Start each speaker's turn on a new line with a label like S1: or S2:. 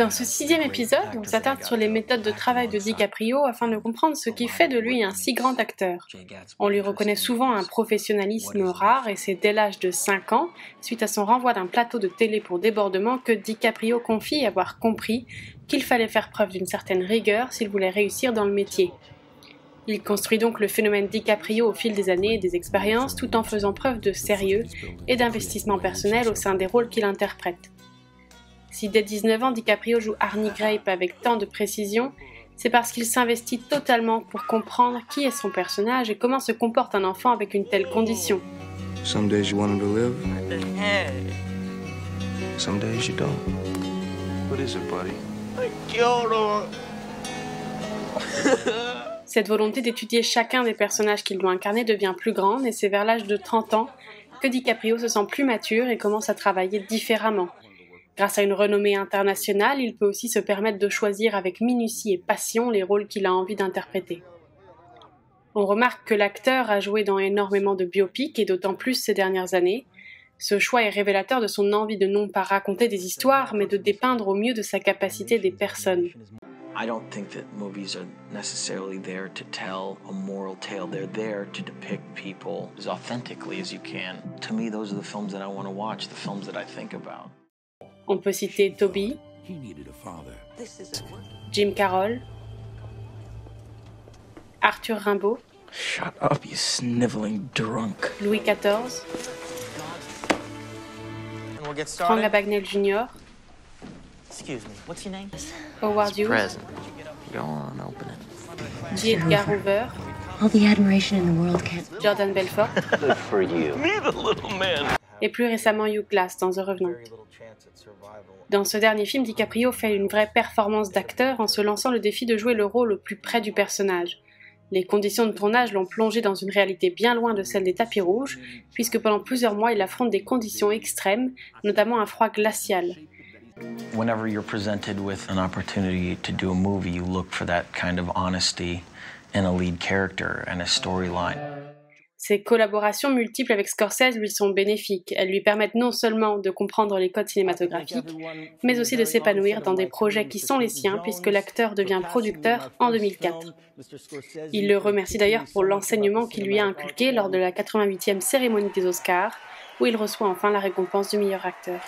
S1: Dans ce 6e épisode, on s'attarde sur les méthodes de travail de DiCaprio afin de comprendre ce qui fait de lui un si grand acteur. On lui reconnaît souvent un professionnalisme rare et c'est dès l'âge de 5 ans, suite à son renvoi d'un plateau de télé pour débordement, que DiCaprio confie avoir compris qu'il fallait faire preuve d'une certaine rigueur s'il voulait réussir dans le métier. Il construit donc le phénomène DiCaprio au fil des années et des expériences tout en faisant preuve de sérieux et d'investissement personnel au sein des rôles qu'il interprète. Si dès 19 ans DiCaprio joue Arnie Grape avec tant de précision, c'est parce qu'il s'investit totalement pour comprendre qui est son personnage et comment se comporte un enfant avec une telle condition.
S2: Some days you want him to live. Some days you don't. What is it, buddy? I killed him.
S1: Cette volonté d'étudier chacun des personnages qu'il doit incarner devient plus grande et c'est vers l'âge de 30 ans que DiCaprio se sent plus mature et commence à travailler différemment. Grâce à une renommée internationale, il peut aussi se permettre de choisir avec minutie et passion les rôles qu'il a envie d'interpréter. On remarque que l'acteur a joué dans énormément de biopics et d'autant plus ces dernières années. Ce choix est révélateur de son envie de non pas raconter des histoires, mais de dépeindre au mieux de sa capacité des personnes.
S3: I don't think that movies are necessarily there to tell a moral tale. They're there to depict people as authentically as you can. To me, those are the films that I want to watch, the films that I think about.
S1: On peut citer Toby, Jim Carroll, Arthur Rimbaud,
S3: Shut up, you sniveling drunk.
S1: Louis XIV, Frank Abagnale Jr.,
S3: Excuse me, what's your name?
S1: Howard Hughes,
S3: Present. Go on, open it.
S1: J. Edgar Hoover,
S4: All the admiration in the world can't.
S1: Jordan Belfort
S3: Good for you. Me, the little man.
S1: et plus récemment Hugh Glass dans The Revenant. Dans ce dernier film, DiCaprio fait une vraie performance d'acteur en se lançant le défi de jouer le rôle au plus près du personnage. Les conditions de tournage l'ont plongé dans une réalité bien loin de celle des tapis rouges, puisque pendant plusieurs mois il affronte des conditions extrêmes, notamment un froid glacial.
S3: Whenever you're presented with an opportunity to do a movie, you look for that kind of honesty in a lead character and a storyline.
S1: Ses collaborations multiples avec Scorsese lui sont bénéfiques. Elles lui permettent non seulement de comprendre les codes cinématographiques, mais aussi de s'épanouir dans des projets qui sont les siens, puisque l'acteur devient producteur en 2004. Il le remercie d'ailleurs pour l'enseignement qu'il lui a inculqué lors de la 88e cérémonie des Oscars, où il reçoit enfin la récompense du meilleur acteur.